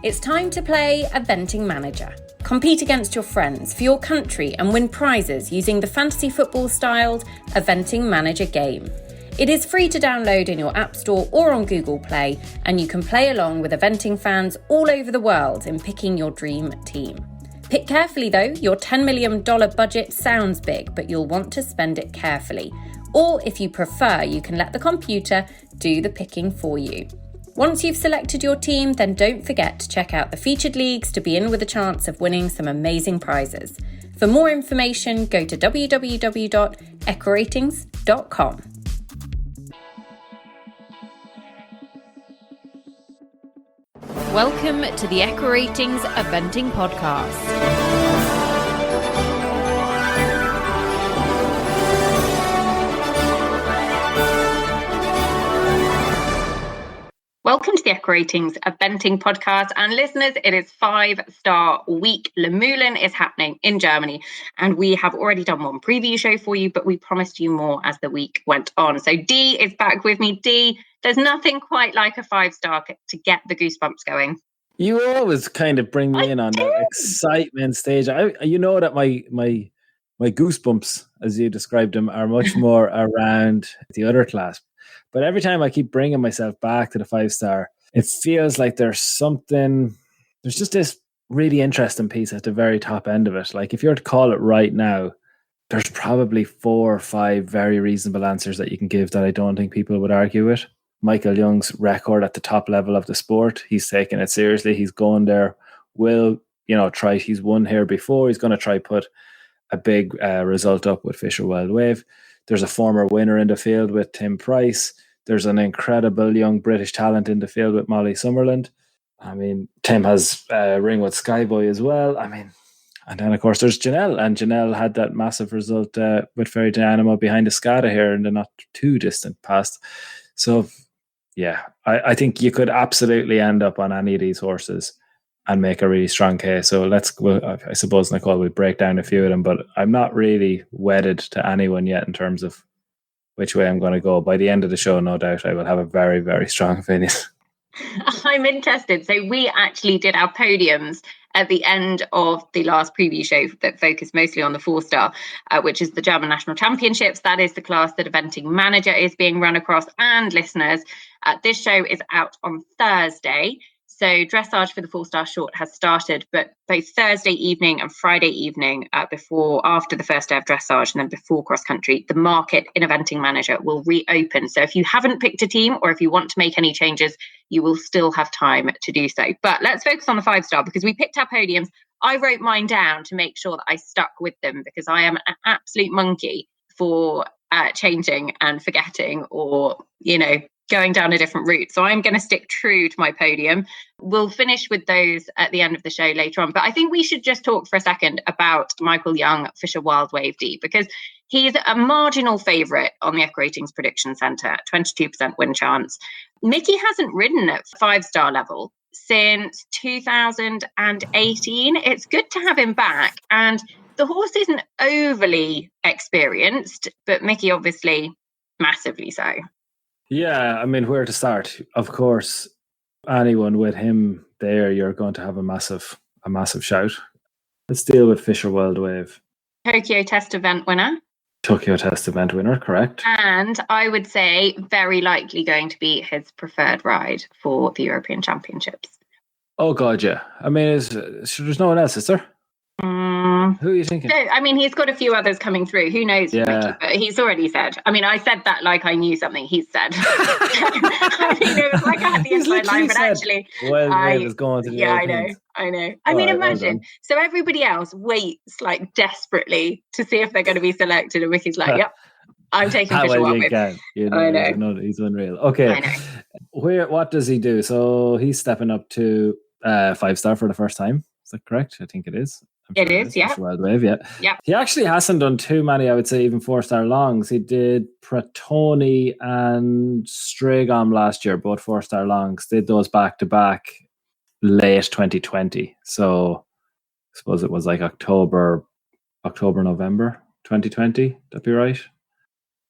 It's time to play Eventing Manager. Compete against your friends for your country and win prizes using the fantasy football-styled Eventing Manager game. It is free to download in your App Store or on Google Play, and you can play along with eventing fans all over the world in picking your dream team. Pick carefully though, your $10 million budget sounds big, but you'll want to spend it carefully. Or if you prefer, you can let the computer do the picking for you. Once you've selected your team, then don't forget to check out the featured leagues to be in with a chance of winning some amazing prizes. For more information, go to www.echoratings.com. Welcome to the Echo Ratings Eventing Podcast. Welcome to the Echo Ratings Eventing Podcast. And listeners, it is 5-star week. Luhmuhlen is happening in Germany. And we have already done one preview show for you, but we promised you more as the week went on. So Dee is back with me. Dee, there's nothing quite like a 5-star to get the goosebumps going. You always kind of bring me in on that excitement stage. You know that my goosebumps, as you described them, are much more around the other class. But every time I keep bringing myself back to the 5-star, it feels like there's just this really interesting piece at the very top end of it. Like if you were to call it right now, there's probably 4 or 5 very reasonable answers that you can give that I don't think people would argue with. Michael Young's record at the top level of the sport, he's taking it seriously. He's going there. He's won here before. He's going to try put a big result up with Fisher Wild Wave. There's a former winner in the field with Tim Price. There's an incredible young British talent in the field with Molly Summerland. I mean, Tim has Ringwood Skyboy as well. I mean, and then of course there's Janelle, and Janelle had that massive result with Fairy Dynamo behind Escada here in the not too distant past. So yeah, I think you could absolutely end up on any of these horses and make a really strong case. So I suppose, Nicole, we break down a few of them, but I'm not really wedded to anyone yet in terms of which way I'm going to go. By the end of the show, no doubt, I will have a very, very strong opinion. I'm interested. So we actually did our podiums at the end of the last preview show that focused mostly on the 4-star, which is the German National Championships. That is the class that Eventing Manager is being run across. And listeners, this show is out on Thursday. So dressage for the 4-star short has started, but both Thursday evening and Friday evening, after the first day of dressage and then before cross country, the market in Eventing Manager will reopen. So if you haven't picked a team or if you want to make any changes, you will still have time to do so. But let's focus on the 5-star because we picked our podiums. I wrote mine down to make sure that I stuck with them because I am an absolute monkey for changing and forgetting or, going down a different route. So I'm going to stick true to my podium. We'll finish with those at the end of the show later on. But I think we should just talk for a second about Michael Young, Fisher Wild Wave D, because he's a marginal favourite on the Echo Ratings Prediction Centre, 22% win chance. Mickey hasn't ridden at 5-star level since 2018. It's good to have him back. And the horse isn't overly experienced, but Mickey obviously massively so. Yeah, I mean, where to start? Of course, anyone with him there, you're going to have a massive shout. Let's deal with Fisher Wild Wave. Tokyo Test Event winner, correct. And I would say very likely going to be his preferred ride for the European Championships. Oh, God, yeah. I mean, there's no one else, is there? Who are you thinking? No, I mean, he's got a few others coming through. Who knows? Yeah. Mickey, but he's already said. I mean, I said that like I knew something he's said. I mean, it was like I had the inside line, but actually, Wave is going to the Europeans. I know. I mean, imagine. So everybody else waits like desperately to see if they're going to be selected, and Mickey's like, "Yep, I'm taking Fisher Wild Wave." I know. He's unreal. Okay, what does he do? So he's stepping up to 5-star for the first time. Is that correct? I think it is. It is, yeah. Wild Wave, yeah. He actually hasn't done too many, I would say, even 4-star longs. He did Pratoni and Stragom last year, both 4-star longs. Did those back to back late 2020. So I suppose it was like October, November 2020. That'd be right.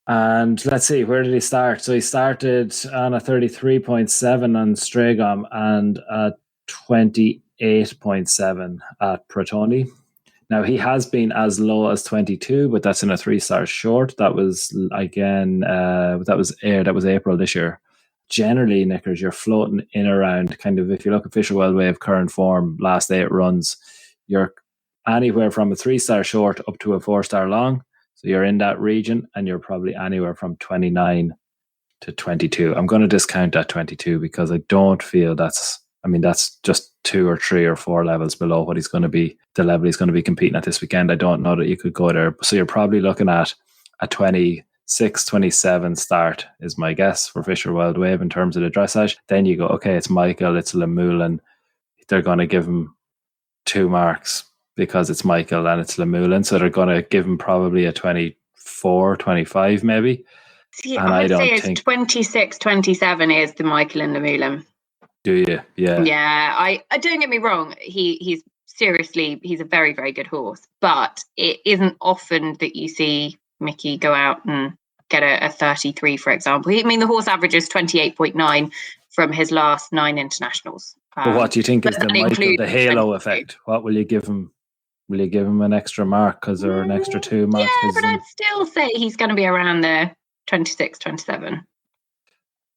And let's see, where did he start? So he started on a 33.7 on Stragom and a 28.7 at Protoni. Now, he has been as low as 22, but that's in a 3-star short. That was, again, that was April this year. Generally, Nickers, you're floating in around kind of, if you look at Fisher Wild Wave current form, last 8 runs, you're anywhere from a 3-star short up to a 4-star long. So you're in that region, and you're probably anywhere from 29 to 22. I'm going to discount that 22 because I don't feel that's just 2 or 3 or 4 levels below what he's going to be, the level he's going to be competing at this weekend. I don't know that you could go there. So you're probably looking at a 26, 27 start is my guess for Fisher Wild Wave in terms of the dressage. Then you go, okay, it's Michael, it's Luhmuhlen. They're going to give him 2 marks because it's Michael and it's Luhmuhlen. So they're going to give him probably a 24, 25 maybe. See, and I would say it's 26, 27 is the Michael and Luhmuhlen. Do you? Yeah. Yeah, I don't get me wrong. He's a very, very good horse, but it isn't often that you see Mickey go out and get a 33, for example. The horse averages 28.9 from his last 9 internationals. But what do you think is the halo effect? What will you give him? Will you give him an extra mark or an extra 2 marks? Yeah, but I'd still say he's going to be around the 26, 27.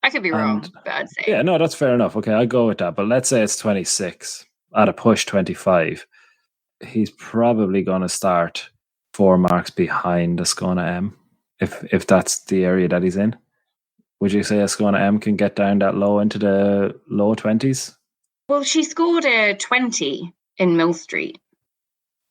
I could be wrong, but I'd say. Yeah, no, that's fair enough. Okay, I'll go with that. But let's say it's 26, at a push 25. He's probably going to start 4 marks behind Ascona M, if that's the area that he's in. Would you say Ascona M can get down that low into the low 20s? Well, she scored a 20 in Mill Street.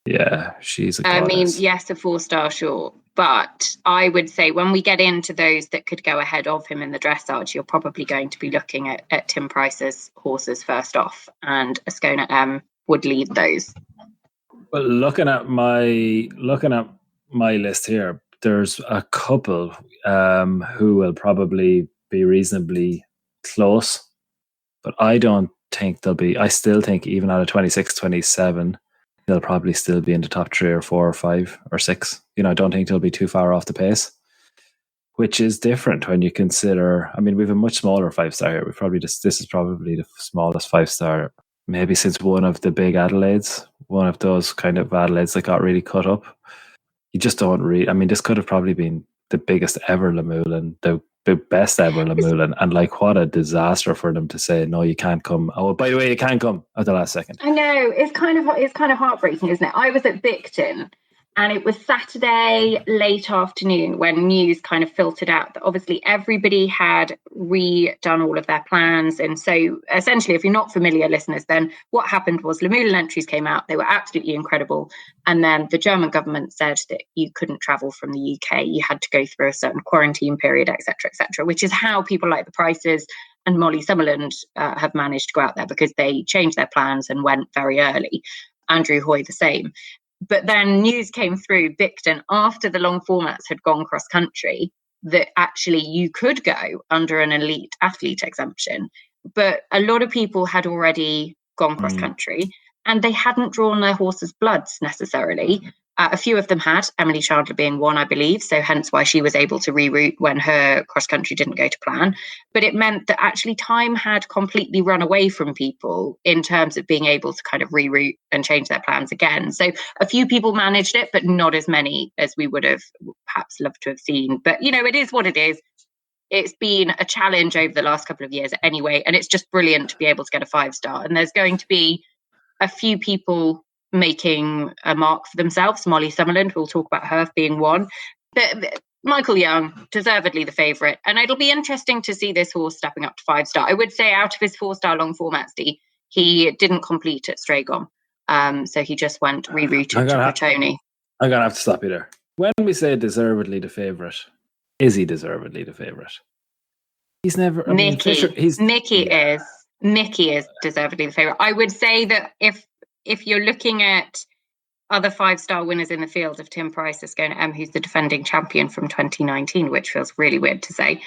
Yeah, she's a goddess. Yes, a 4-star short. But I would say when we get into those that could go ahead of him in the dressage, you're probably going to be looking at Tim Price's horses first off, and Ascona M would lead those. Well, looking at my list here, there's a couple who will probably be reasonably close, but I don't think they'll be. I still think even at a 26, 27, they'll probably still be in the top 3 or 4 or 5 or 6. I don't think they'll be too far off the pace, which is different when you consider. We have a much smaller 5-star here. This is probably the smallest 5-star maybe since one of the big Adelaides, one of those kind of Adelaides that got really cut up. You just don't read. This could have probably been the biggest ever Luhmuhlen, the best ever Luhmuhlen, and what a disaster for them to say no, you can't come. Oh, by the way, you can't come at the last second. I know, it's kind of heartbreaking, isn't it? I was at Bicton, and it was Saturday late afternoon when news kind of filtered out that obviously everybody had redone all of their plans. And so essentially, if you're not familiar, listeners, then what happened was Luhmuhlen entries came out. They were absolutely incredible. And then the German government said that you couldn't travel from the UK. You had to go through a certain quarantine period, et cetera, which is how people like the Prices and Molly Summerland have managed to go out there, because they changed their plans and went very early. Andrew Hoy the same. But then news came through Bicton after the long formats had gone cross country that actually you could go under an elite athlete exemption. But a lot of people had already gone cross country and they hadn't drawn their horses' bloods necessarily. A few of them had, Emily Chandler being one, I believe, so hence why she was able to reroute when her cross-country didn't go to plan. But it meant that actually time had completely run away from people in terms of being able to kind of reroute and change their plans again. So a few people managed it, but not as many as we would have perhaps loved to have seen. But, it is what it is. It's been a challenge over the last couple of years anyway, and it's just brilliant to be able to get a 5-star. And there's going to be a few people making a mark for themselves. Molly Summerland, we'll talk about her being one. But Michael Young, deservedly the favourite. And it'll be interesting to see this horse stepping up to 5-star. I would say out of his 4-star long formats, he didn't complete at Stragon. So he just went rerouted to Bertoni. I'm going to have to stop you there. When we say deservedly the favourite, is he deservedly the favourite? He's never... Mickey is deservedly the favourite. I would say that if you're looking at other 5-star winners in the field of Tim Price, Ascona M, who's the defending champion from 2019, which feels really weird to say,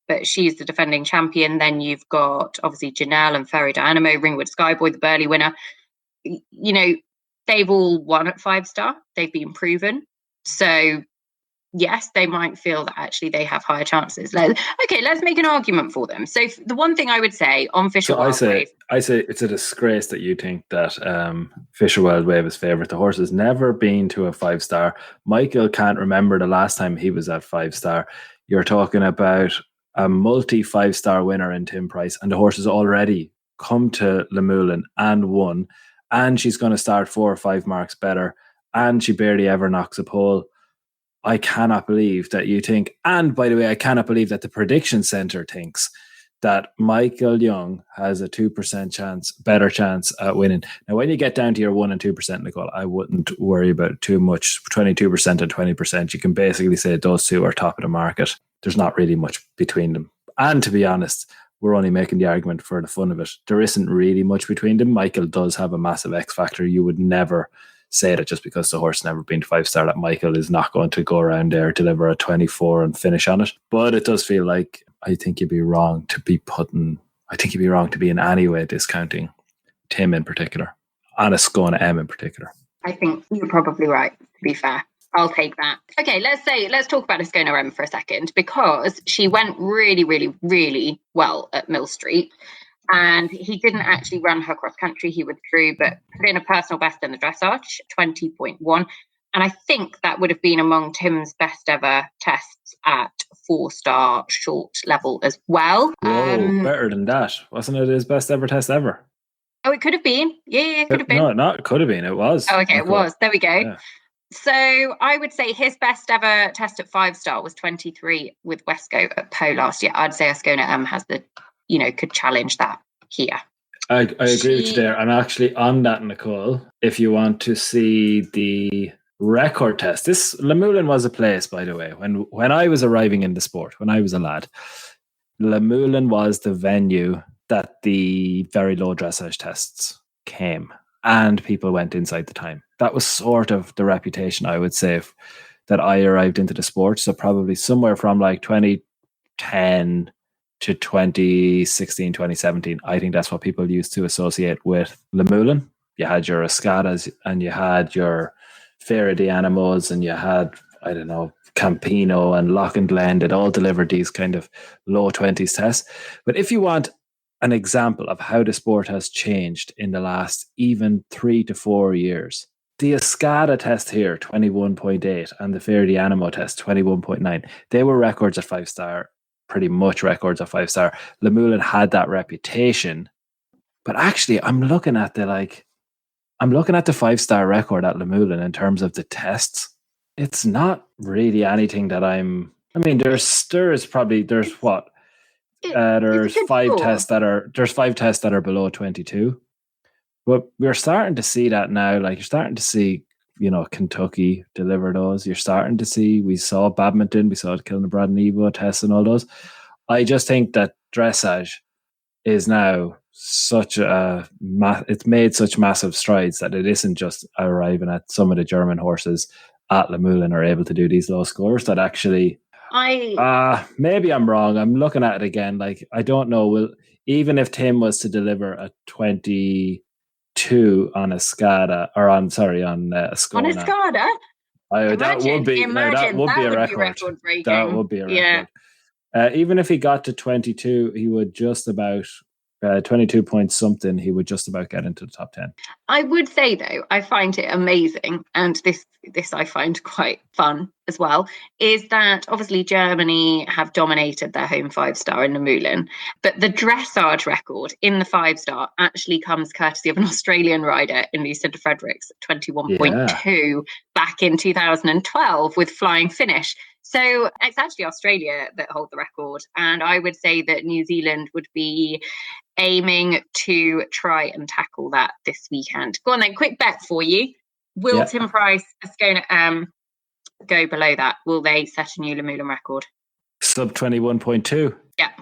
but she's the defending champion. Then you've got obviously Janelle and Ferry Dynamo, Ringwood Skyboy, the Burley winner. They've all won at 5-star. They've been proven. So yes, they might feel that actually they have higher chances. Let's make an argument for them. So the one thing I would say on Fisher Wild Wave, I say it's a disgrace that you think that Fisher Wild Wave is favourite. The horse has never been to a 5-star. Michael can't remember the last time he was at 5-star. You're talking about a multi 5-star winner in Tim Price, and the horse has already come to Luhmuhlen and won, and she's going to start 4 or 5 marks better, and she barely ever knocks a pole. I cannot believe that you think, and by the way, I cannot believe that the Prediction Centre thinks that Michael Young has a 2% better chance at winning. Now, when you get down to your 1 and 2%, Nicole, I wouldn't worry about too much. 22% and 20%, you can basically say those two are top of the market. There's not really much between them. And to be honest, we're only making the argument for the fun of it. There isn't really much between them. Michael does have a massive X factor. You would never say that just because the horse never been to 5-star that Michael is not going to go around there, deliver a 24 and finish on it. But it does feel like I think you'd be wrong to be in any way discounting Tim in particular and Ascona M in particular. I think you're probably right, to be fair. I'll take that. Okay, let's talk about Ascona M for a second, because she went really, really, really well at Mill Street. And he didn't actually run her cross country. He withdrew, but put in a personal best in the dressage, 20.1. And I think that would have been among Tim's best ever tests at 4-star short level as well. Whoa, better than that. Wasn't it his best ever test ever? Oh, it could have been. Yeah, it could have been. No, not could have been. It was. Oh, okay, it was. There we go. Yeah. So I would say his best ever test at 5-star was 23 with Wesco at Po last year. I'd say Ascona M has could challenge that here. I agree with you there. And actually on that, Nicole, if you want to see the record test, this Luhmuhlen was a place, by the way, when I was arriving in the sport, when I was a lad, Luhmuhlen was the venue that the very low dressage tests came, and people went inside the time. That was sort of the reputation, I would say, that I arrived into the sport. So probably somewhere from like 2010 to 2016, 2017. I think that's what people used to associate with Luhmuhlen. You had your Escadas and you had your Feira de Animos and you had, I don't know, Campino and Loch and Glen that all delivered these kind of low 20s tests. But if you want an example of how the sport has changed in the last even 3 to 4 years, the Escada test here, 21.8, and the Feira de Animo test, 21.9, they were records at 5-star. Pretty much records at 5-star. Luhmuhlen had that reputation, but actually I'm looking at the 5-star record at Luhmuhlen in terms of the tests. It's not really anything that there's 5 tests that are below 22, but we're starting to see that now. Like, you're starting to see, Kentucky deliver those. We saw badminton, we saw the Kilnabrad and Evo tests and all those. I just think that dressage is now it's made such massive strides that it isn't just arriving at some of the German horses at Luhmuhlen are able to do these low scores. That actually, maybe I'm wrong. I'm looking at it again. Like, I don't know. Even if Tim was to deliver a 22 on Escada, or on Ascona. On Escada? That would be a record. That would be a record. Yeah. Even if he got to 22, he would just about 22 points something, he would just about get into the top 10. I would say, though, I find it amazing, and this I find quite fun as well, is that obviously Germany have dominated their home 5-star in Luhmuhlen, but the dressage record in the 5-star actually comes courtesy of an Australian rider in Lucinda Fredericks, 21.2 back in 2012 with Flying Finish. So it's actually Australia that hold the record. And I would say that New Zealand would be aiming to try and tackle that this weekend. Go on then, quick bet for you. Will Tim Price, Ascona go below that? Will they set a new Luhmuhlen record? Sub 21.2? Yeah.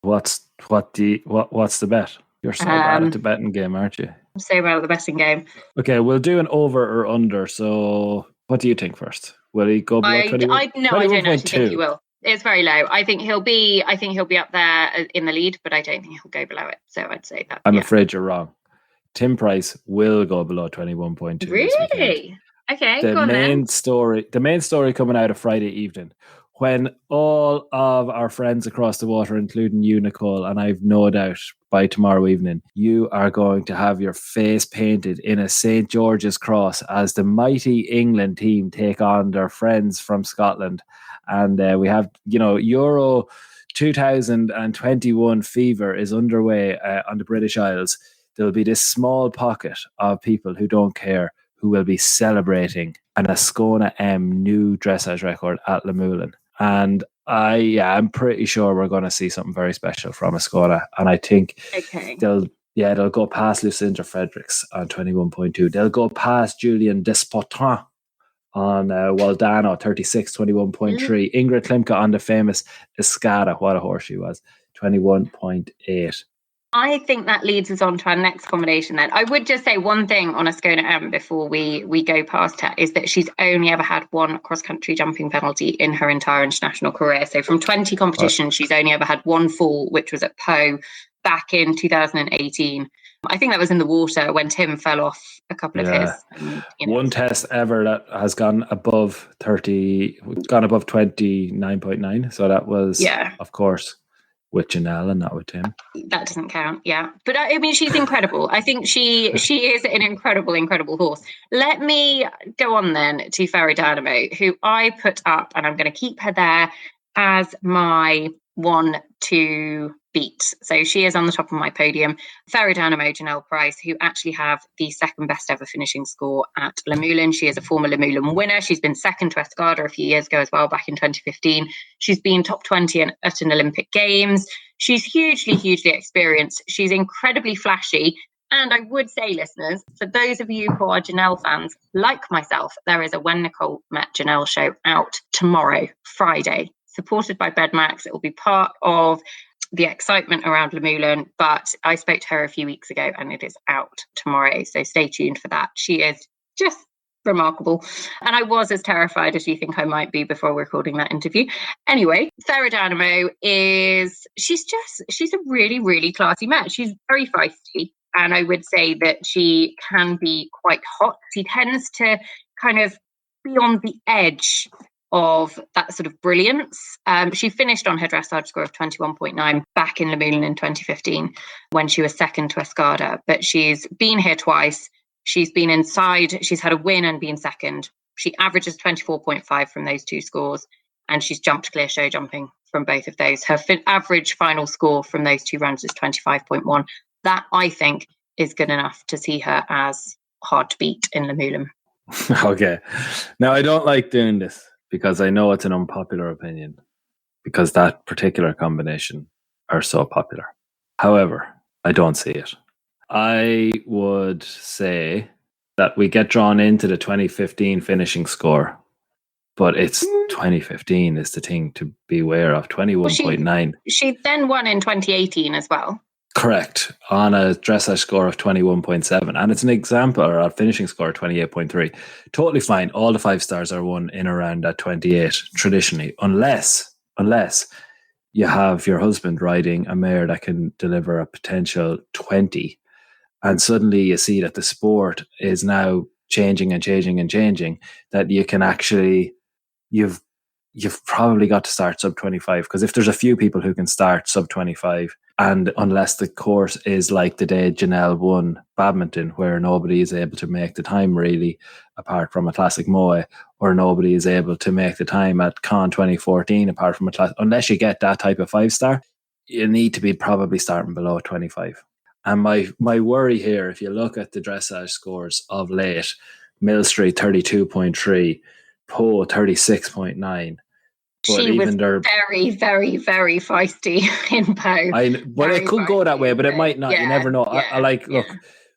What's the bet? You're so bad at the betting game, aren't you? I'm so bad at the betting game. Okay, we'll do an over or under. So what do you think first? Will he go below 21? I don't actually think he will. It's very low. I think he'll be up there in the lead, but I don't think he'll go below it. So I'd say that. I'm afraid you're wrong. Tim Price will go below 21.2. Really? Okay, The go on main story coming out of Friday evening, when all of our friends across the water, including you, Nicole, and I've no doubt by tomorrow evening, you are going to have your face painted in a St. George's cross as the mighty England team take on their friends from Scotland. And we have, Euro 2021 fever is underway on the British Isles. There'll be this small pocket of people who don't care who will be celebrating an Ascona M new dressage record at Luhmuhlen. And I'm pretty sure we're going to see something very special from Ascona. And I think they'll go past Lucinda Fredericks on 21.2. They'll go past Julian Despotin on Waldano 36, 21.3. Ingrid Klimke on the famous Escada, what a horse she was, 21.8. I think that leads us on to our next combination then. I would just say one thing on Ascona M before we go past her, is that she's only ever had one cross-country jumping penalty in her entire international career. So from 20 competitions, she's only ever had one fall, which was at Po back in 2018. I think that was in the water when Tim fell off a couple of his. One test ever that has gone above 29.9. So that was, of course, with Janelle and not with Tim. That doesn't count, yeah. But I mean, she's incredible. I think she is an incredible horse. Let me go on then to Fairy Dynamo, who I put up, and I'm going to keep her there as my one to beat. So she is on the top of my podium. Fairy Dynamo, Janelle Price, who actually have the second best ever finishing score at Luhmuhlen. She is a former Luhmuhlen winner. She's been second to Escada a few years ago as well, back in 2015. She's been top 20 at an Olympic Games. She's hugely experienced. She's incredibly flashy. And I would say, listeners, for those of you who are Janelle fans, like myself, there is a When Nicole Met Janelle show out tomorrow, Friday, supported by Bedmax. It will be part of the excitement around Luhmuhlen, but I spoke to her a few weeks ago and it is out tomorrow. So stay tuned for that. She is just remarkable. And I was as terrified as you think I might be before recording that interview. Anyway, Fairy Dynamo she's a really classy mare. She's very feisty. And I would say that she can be quite hot. She tends to kind of be on the edge of that sort of brilliance. She finished on her dressage score of 21.9 back in Luhmuhlen in 2015 when she was second to Escada. But she's been here twice. She's been inside. She's had a win and been second. She averages 24.5 from those two scores, and she's jumped clear show jumping from both of those. Her average final score from those two runs is 25.1. That, I think, is good enough to see her as hard to beat in Luhmuhlen. Okay. Now, I don't like doing this, because I know it's an unpopular opinion, because that particular combination are so popular. However, I don't see it. I would say that we get drawn into the 2015 finishing score, but it's 2015 is the thing to be aware of, 21.9. She then won in 2018 as well. Correct, on a dressage score of 21.7, and it's an example, or a finishing score of 28.3. Totally fine. All the 5 stars are won in around that 28 traditionally, unless you have your husband riding a mare that can deliver a potential 20, and suddenly you see that the sport is now changing, that you can actually, you've probably got to start sub 25, because if there's a few people who can start sub 25, and unless the course is like the day Janelle won badminton, where nobody is able to make the time really, apart from a classic Moe, or nobody is able to make the time at Con 2014, apart from a class, unless you get that type of 5-star, you need to be probably starting below 25. And my worry here, if you look at the dressage scores of late, Mill Street 32.3, Po 36.9. She was very feisty in Po. But it could go that way, but it might not. You never know. Yeah, I like, look,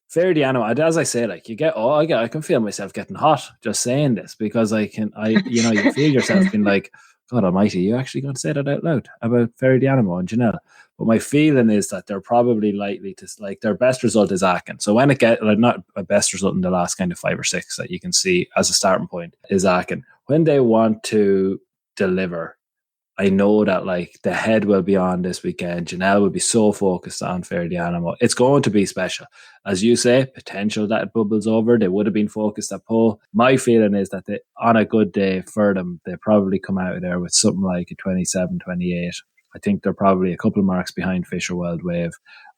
Fairy Dynamo, as I say, like, I can feel myself getting hot just saying this, because you feel yourself being like, God almighty, you actually got to say that out loud about Fairy Dynamo and Janelle. But my feeling is that they're probably likely to, like, their best result is Aachen. So when it gets, like, not a best result in the last kind of 5 or 6 that you can see as a starting point is Aachen. When they want to deliver I know that like the head will be on this weekend. Janelle will be so focused on Fair the Animal. It's going to be special. As you say, potential that it bubbles over. They would have been focused at pole. My feeling is that on a good day for them, they probably come out of there with something like a 27, 28. I think they're probably a couple of marks behind Fisher Wild Wave.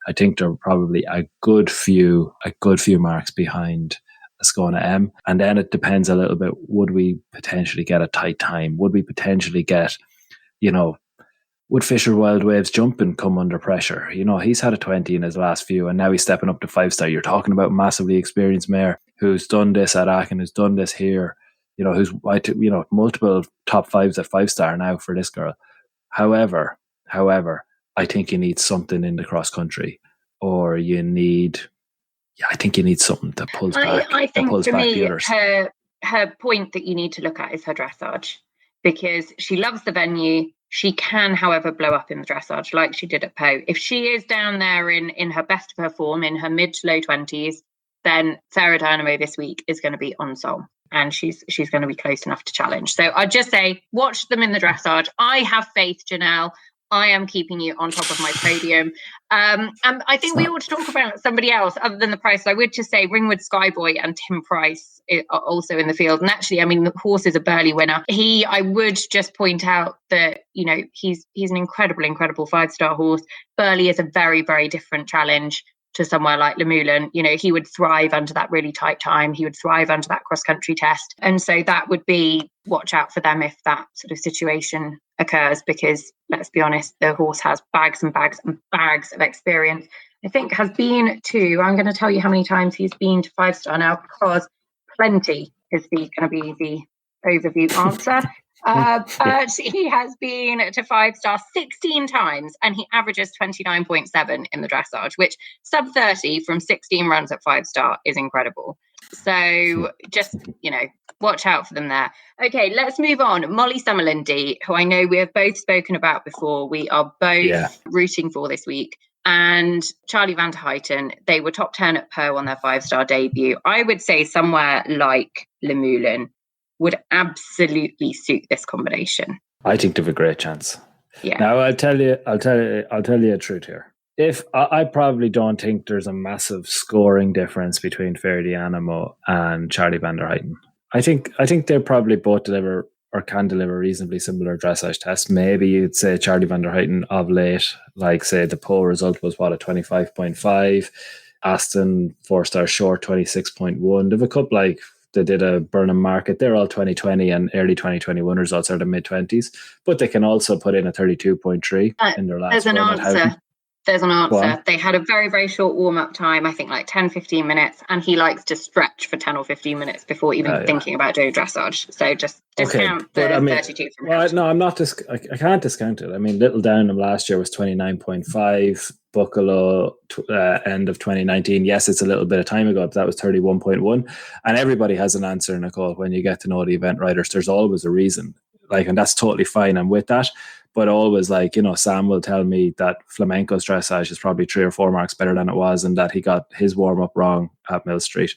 I think they're probably a good few marks behind Ascona M. And then it depends a little bit, would we potentially get a tight time? Would we potentially get, would Fisher Wild Waves jumping come under pressure? He's had a 20 in his last few, and now he's stepping up to 5-star. You're talking about massively experienced mare who's done this at Aachen, who's done this here, who's multiple top 5s at 5-star now for this girl. However, I think you need something in the cross country, or I think you need something that pulls back. I think for me, her point that you need to look at is her dressage, because she loves the venue. She can, however, blow up in the dressage like she did at Po. If she is down there in her best of her form, in her mid to low 20s, then Sarah Dynamo this week is going to be on song, and she's going to be close enough to challenge. So I'd just say, watch them in the dressage. I have faith, Janelle. I am keeping you on top of my podium. And I think we ought to talk about somebody else other than the Price. I would just say Ringwood Skyboy and Tim Price are also in the field. And actually, the horse is a Burley winner. I would just point out that, he's an incredible 5-star horse. Burley is a very, very different challenge to somewhere like Luhmuhlen. He would thrive under that really tight time. He would thrive under that cross-country test. And so that would be, watch out for them if that sort of situation occurs, because let's be honest, the horse has bags and bags and bags of experience. I think has been to, I'm going to tell you how many times he's been to 5-star now, because plenty is going to be the overview answer. He has been to 5-star 16 times, and he averages 29.7 in the dressage, which sub 30 from 16 runs at 5-star is incredible. So just, watch out for them there. Okay, let's move on. Molly Summerlindy, who I know we have both spoken about before, we are both rooting for this week, and Charlie van der Heijden. They were top 10 at Po on their 5-star debut. I would say somewhere like Luhmuhlen would absolutely suit this combination. I think they have a great chance. Yeah. Now I'll tell you the truth here. If I probably don't think there's a massive scoring difference between Fair the Animal and Charlie van der Heijden. I think they probably both deliver or can deliver reasonably similar dressage tests. Maybe you'd say Charlie van der Heijden of late, like say the Po result was a 25.5, Aston 4-star short 26.1. They've a couple they did a Burnham Market. They're all 2020 and early 2021 results are the mid-20s, but they can also put in a 32.3 in their last run. There's an answer. They had a very, very short warm-up time, I think 10-15 minutes, and he likes to stretch for 10 or 15 minutes before even thinking about doing dressage. So just discount the 32 from him. No, I'm not I can't discount it. Little Downham last year was 29.5. Buccalo end of 2019. Yes, it's a little bit of time ago, but that was 31.1. And everybody has an answer, Nicole. When you get to know the event writers, there's always a reason. And that's totally fine. I'm with that. But always Sam will tell me that Flamenco's dressage is probably 3 or 4 marks better than it was, and that he got his warm-up wrong at Mill Street.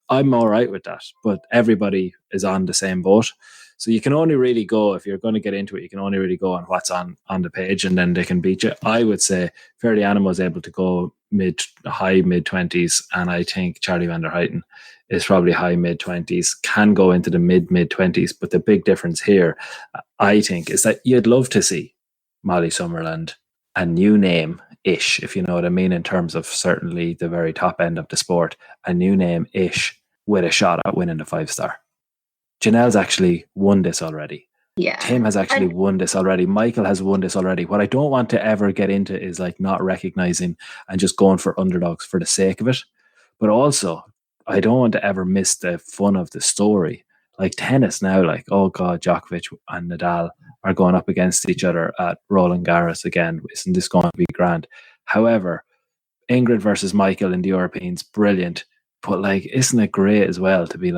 I'm all right with that, but everybody is on the same boat. So you can only really go, if you're going to get into it, you can only really go on what's on the page, and then they can beat you. I would say Fair the Animal is able to go high mid-20s, and I think Charlie van der Heijden is probably high mid-20s, can go into the mid-20s. But the big difference here, I think, is that you'd love to see Molly Summerland, a new name-ish, if you know what I mean, in terms of certainly the very top end of the sport, a new name-ish with a shot at winning the 5-star. Janelle's actually won this already. Yeah. Tim has actually won this already. Michael has won this already. What I don't want to ever get into is not recognizing and just going for underdogs for the sake of it. But also, I don't want to ever miss the fun of the story. Tennis now, oh God, Djokovic and Nadal are going up against each other at Roland Garros again. Isn't this going to be grand? However, Ingrid versus Michael in the Europeans, brilliant. But isn't it great as well to be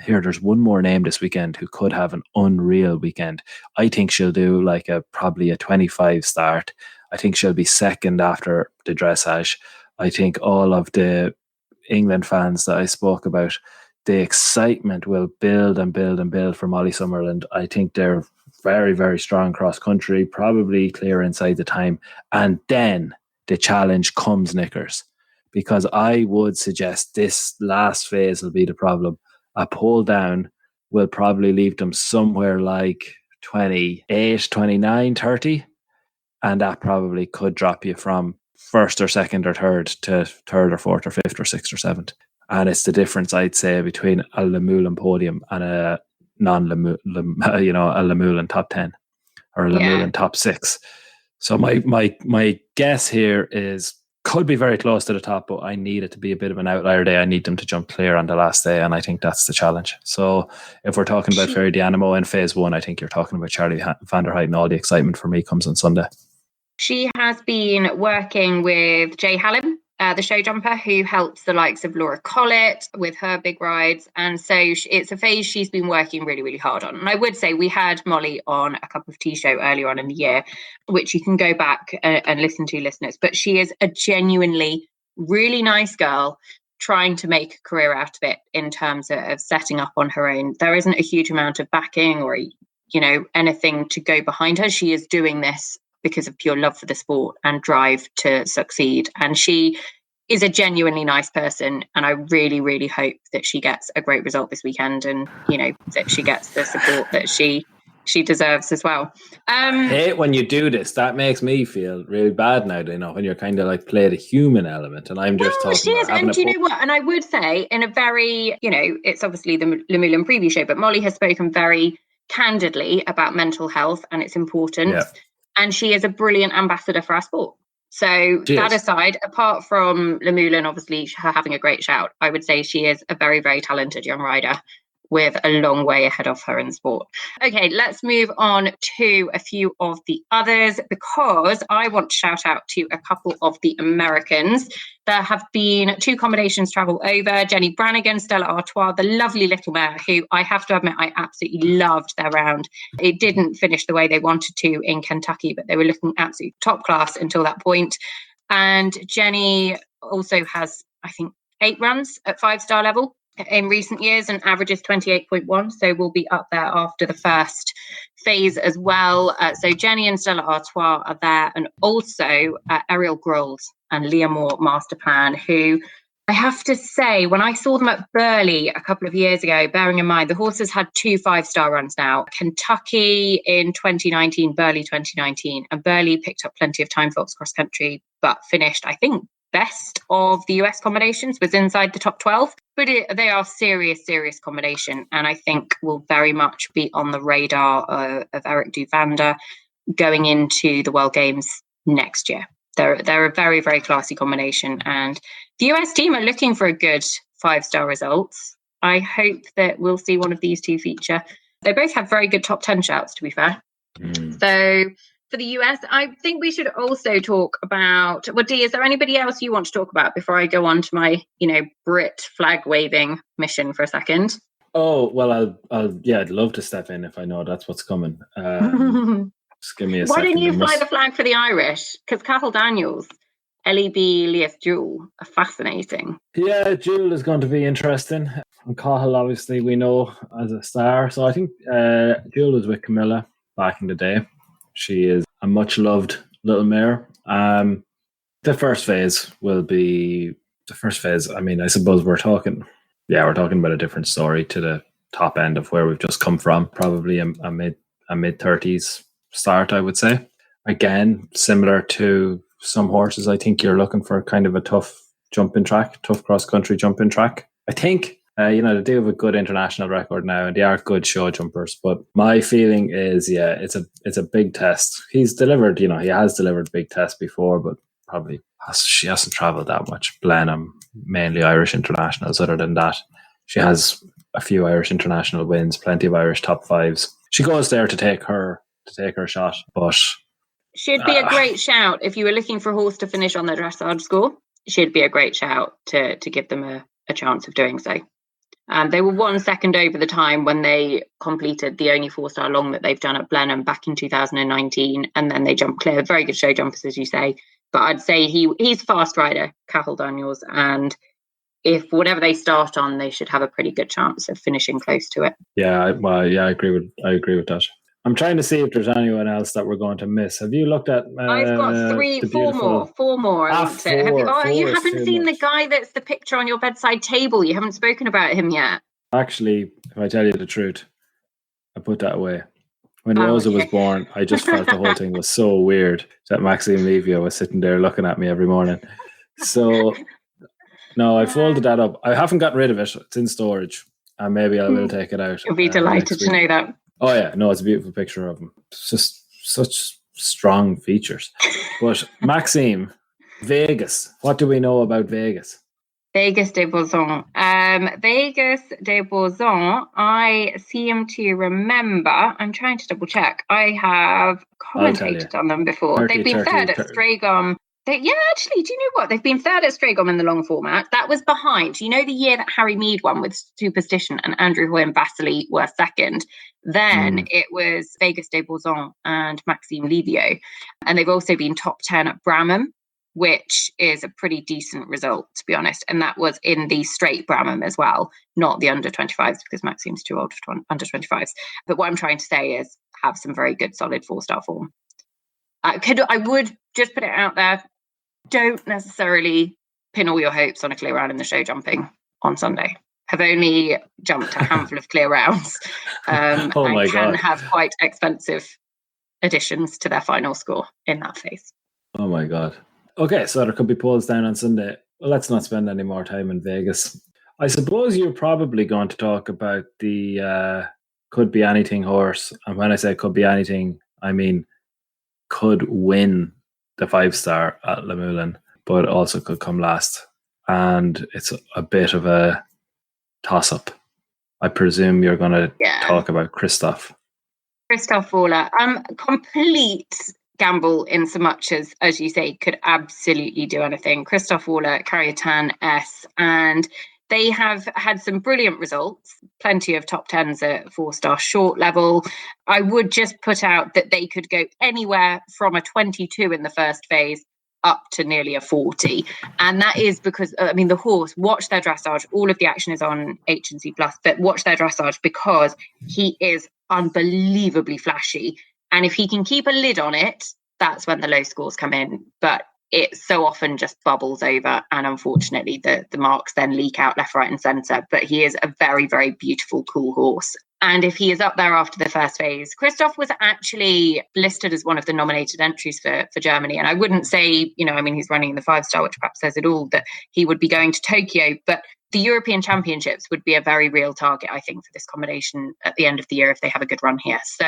here, there's one more name this weekend who could have an unreal weekend. I think she'll do probably a 25 start. I think she'll be second after the dressage. I think all of the England fans that I spoke about, the excitement will build and build and build for Molly Summerland. I think they're very, very strong cross country, probably clear inside the time. And then the challenge comes knickers, because I would suggest this last phase will be the problem. A pull down will probably leave them somewhere like 28, 29, 30. And that probably could drop you from first or second or third to third or fourth or fifth or sixth or seventh. And it's the difference, I'd say, between a Luhmuhlen podium and a a Luhmuhlen top 10 or a Luhmuhlen top 6. So my guess here is could be very close to the top, but I need it to be a bit of an outlier day. I need them to jump clear on the last day, and I think that's the challenge. So if we're talking about Ferry Dianamo in phase 1, I think you're talking about Charlie van der Heijden, and all the excitement for me comes on Sunday. She has been working with Jay Hallam, the show jumper, who helps the likes of Laura Collett with her big rides. And so it's a phase she's been working really, really hard on. And I would say we had Molly on a cup of tea show earlier on in the year, which you can go back and listen to, listeners. But she is a genuinely really nice girl trying to make a career out of it in terms of setting up on her own. There isn't a huge amount of backing or, anything to go behind her. She is doing this because of pure love for the sport and drive to succeed. And she is a genuinely nice person. And I really, really hope that she gets a great result this weekend and, that she gets the support that she deserves as well. I hate when you do this. That makes me feel really bad now, when you're kind of like play the human element. And I'm just talking she is. And you know what? And I would say in a very, it's obviously the Luhmuhlen preview show, but Molly has spoken very candidly about mental health and its importance. Yeah. And she is a brilliant ambassador for our sport. So that aside, apart from Luhmuhlen, obviously her having a great shout, I would say she is a very, very talented young rider with a long way ahead of her in sport. Okay, let's move on to a few of the others, because I want to shout out to a couple of the Americans. There have been 2 combinations travel over. Jenny Brannigan, Stella Artois, the lovely little mare, who I have to admit I absolutely loved their round. It didn't finish the way they wanted to in Kentucky, but they were looking absolutely top class until that point. And Jenny also has, I think, 8 runs at 5-star level in recent years and averages 28.1, so we'll be up there after the first phase as well. So Jenny and Stella Artois are there, and also Ariel Grols and Leah Moore Masterplan, who I have to say, when I saw them at Burley a couple of years ago, bearing in mind the horses had 2 5-star runs now, Kentucky in 2019, Burley 2019, and Burley picked up plenty of time for cross country, but finished, I think, best of the US combinations, was inside the top 12. But they are serious combination, and I think will very much be on the radar of Eric Duvander going into the World Games next year. They're a very, very classy combination, and the US team are looking for a good 5-star results. I hope that we'll see one of these 2 feature. They both have very good top 10 shouts, to be fair. So for the US, I think we should also talk about, Dee, is there anybody else you want to talk about before I go on to my, Brit flag waving mission for a second? Oh, well, I'd love to step in if I know that's what's coming. Just give me a second. Why don't you fly the flag for the Irish? Because Cathal Daniels, LEB, Leas Jewel are fascinating. Yeah, Jewel is going to be interesting. And Cathal, obviously, we know as a star. So I think Jewel was with Camilla back in the day. She is a much loved little mare. The first phase will be I mean, I suppose we're talking about a different story to the top end of where we've just come from. Probably a mid-30s start, I would say. Again, similar to some horses, I think you're looking for kind of a tough jumping track, tough cross-country jumping track. I think they do have a good international record now, and they are good show jumpers. But my feeling is, it's a big test. He's delivered, he has delivered big tests before, but probably she hasn't travelled that much. Blenheim, mainly Irish internationals. Other than that, she has a few Irish international wins, plenty of Irish top 5s. She goes there to take her shot, but she'd be a great shout if you were looking for a horse to finish on the dressage score. She'd be a great shout to give them a chance of doing so. They were 1 second over the time when they completed the only 4-star long that they've done at Blenheim back in 2019, and then they jumped clear. Very good show jumpers, as you say. But I'd say he's a fast rider, Cathal Daniels, and if whatever they start on, they should have a pretty good chance of finishing close to it. Yeah, I agree with that. I'm trying to see if there's anyone else that we're going to miss. Have you looked at? I've got four more. I want to. You haven't seen the guy that's the picture on your bedside table. You haven't spoken about him yet. Actually, if I tell you the truth, I put that away. When Rosa was born, I just felt the whole thing was so weird that Maxime Levy was sitting there looking at me every morning. So, no, I folded that up. I haven't gotten rid of it. It's in storage, and maybe I will take it out. You'll be delighted to know that. Oh, yeah. No, it's a beautiful picture of him. It's just such strong features. But Maxime, Vegas. What do we know about Vegas? Vegas de Boson. Vegas de Boson, I seem to remember, I'm trying to double check, I have commentated on them before. They've been third at Stragom. Actually, do you know what? They've been third at Stragom in the long format. That was behind, the year that Harry Mead won with Superstition and Andrew Hoy and Vasily were second. Then it was Vegas de Boson and Maxime Levio. And they've also been top 10 at Bramham, which is a pretty decent result, to be honest. And that was in the straight Bramham as well, not the under 25s, because Maxime's too old for under 25s. But what I'm trying to say is have some very good, solid 4-star form. I would just put it out there. Don't necessarily pin all your hopes on a clear round in the show jumping on Sunday. Have only jumped a handful of clear rounds and can have quite expensive additions to their final score in that phase. Oh my God. Okay, so there could be polls down on Sunday. Well, let's not spend any more time in Vegas. I suppose you're probably going to talk about the Could Be Anything horse. And when I say could be anything, I mean could win the 5-star at Luhmuhlen, but also could come last. And it's a bit of a toss-up. I presume you're going to talk about Christoph. Christoph Wöhler. Complete gamble in so much as you say, could absolutely do anything. Christoph Wöhler, Cayetan S, and they have had some brilliant results, plenty of top 10s at 4-star short level. I would just put out that they could go anywhere from a 22 in the first phase up to nearly a 40. And that is because, the horse, watch their dressage. All of the action is on H&C Plus, but watch their dressage because he is unbelievably flashy. And if he can keep a lid on it, that's when the low scores come in. But it so often just bubbles over. And unfortunately, the marks then leak out left, right and centre. But he is a very, very beautiful, cool horse. And if he is up there after the first phase, Christoph was actually listed as one of the nominated entries for Germany. And I wouldn't say, he's running in the 5-star, which perhaps says it all, that he would be going to Tokyo. But the European Championships would be a very real target, I think, for this combination at the end of the year if they have a good run here. So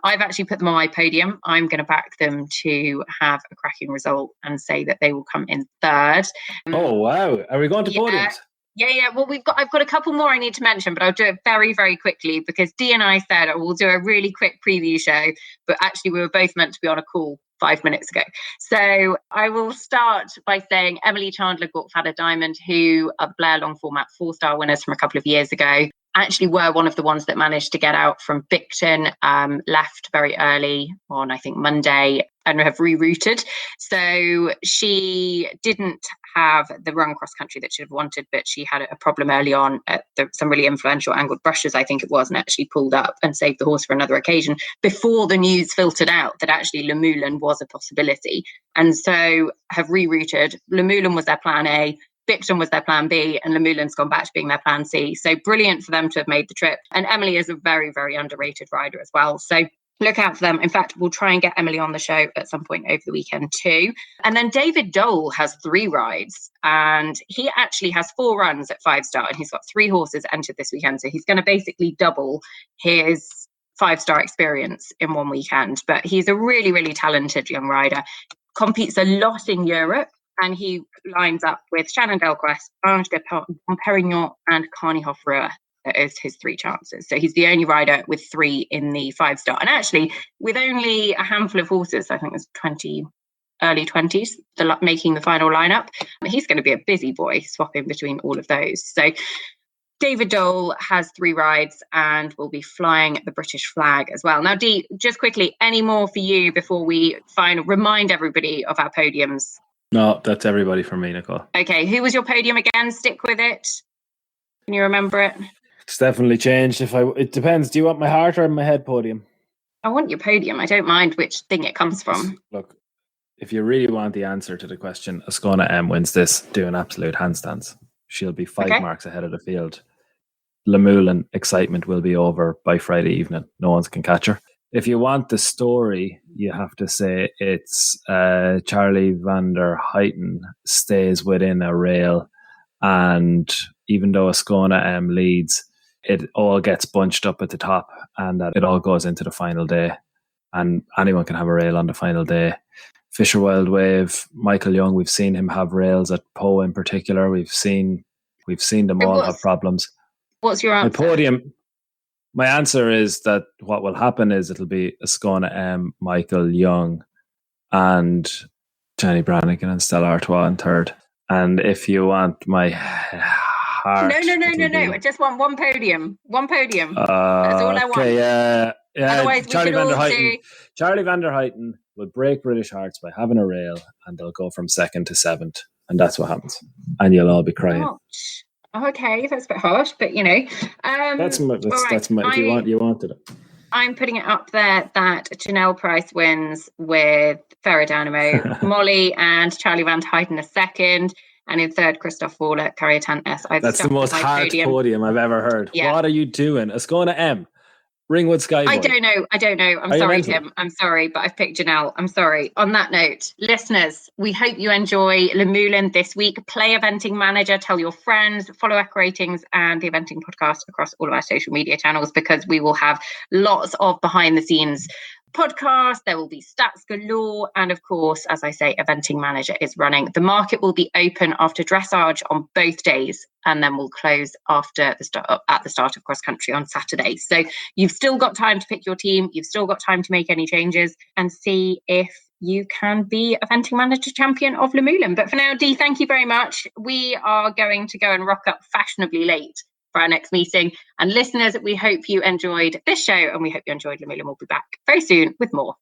I've actually put them on my podium. I'm going to back them to have a cracking result and say that they will come in third. Oh, wow. Are we going to podiums? Yeah. Well, I've got a couple more I need to mention, but I'll do it very, very quickly because Dee and I said we'll do a really quick preview show, but actually we were both meant to be on a call 5 minutes ago. So I will start by saying Emily Chandler, Gorkfadder Diamond, who are the Blair long format 4-star winners from a couple of years ago, actually were one of the ones that managed to get out from Bicton, left very early on, I think, Monday, and have rerouted. So she didn't have the run cross country that she'd have wanted, but she had a problem early on at some really influential angled brushes, I think it was, and actually pulled up and saved the horse for another occasion before the news filtered out that actually Luhmuhlen was a possibility. And so have rerouted. Luhmuhlen was their plan A, Bicton was their plan B, and Luhmuhlen's gone back to being their plan C. So brilliant for them to have made the trip. And Emily is a very, very underrated rider as well. So look out for them. In fact, we'll try and get Emily on the show at some point over the weekend too. And then David Dole has 3 rides, and he actually has 4 runs at 5-star, and he's got 3 horses entered this weekend. So he's going to basically double his 5-star experience in one weekend. But he's a really, really talented young rider, competes a lot in Europe, and he lines up with Shannon Delquest, Ange de Perignon, and Carney Hoffruer as his 3 chances. So he's the only rider with 3 in the 5-star. And actually, with only a handful of horses, I think there's early 20s, making the final lineup, he's going to be a busy boy swapping between all of those. So David Dole has 3 rides and will be flying the British flag as well. Now, Dee, just quickly, any more for you before we remind everybody of our podiums? No, that's everybody for me, Nicole. Okay, who was your podium again? Stick with it. Can you remember it? It's definitely changed. It depends. Do you want my heart or my head podium? I want your podium. I don't mind which thing it comes from. Look, if you really want the answer to the question, Ascona M wins this doing absolute handstands. She'll be 5 marks ahead of the field. Luhmuhlen excitement will be over by Friday evening. No one can catch her. If you want the story, you have to say it's Charlie van der Heijden stays within a rail, and even though Ascona M leads, it all gets bunched up at the top, and that it all goes into the final day, and anyone can have a rail on the final day. Fisher Wild Wave, Michael Young, we've seen him have rails at Poe in particular. We've seen them all have problems. What's your answer? My podium. My answer is that what will happen is it'll be Ascona M, Michael Young, and Jenny Brannigan and Stella Artois in third. And if you want my heart, no. I just want one podium. One podium. That's all I want. Okay, yeah. Otherwise, Charlie van der Heijden will break British hearts by having a rail, and they'll go from 2nd to 7th, and that's what happens. And you'll all be crying. Ouch. Okay, that's a bit harsh, but that's my. If you wanted it. I'm putting it up there that Janelle Price wins with Ferrodynamo, Molly and Charlie van der Heijden are second, and in third, Christoph Waller, Carriatan S. That's the most hard podium I've ever heard. Yeah. What are you doing? Ascona M. Ringwood Skyboy. I don't know. I'm sorry, Tim. I'm sorry, but I've picked Janelle. I'm sorry. On that note, listeners, we hope you enjoy Luhmuhlen this week. Play Eventing Manager, tell your friends, follow Echo Ratings and the Eventing Podcast across all of our social media channels, because we will have lots of behind the scenes podcasts. There will be stats galore, and of course, as I say, Eventing Manager is running. The market will be open after dressage on both days, and then we'll close after the start of cross country on Saturday. So you've still got time to pick your team. You've still got time to make any changes and see if you can be Eventing Manager champion of Luhmuhlen. But for now, Dee, thank you very much. We are going to go and rock up fashionably late for our next meeting. And listeners, we hope you enjoyed this show, and we hope you enjoyed Luhmuhlen. We'll be back very soon with more.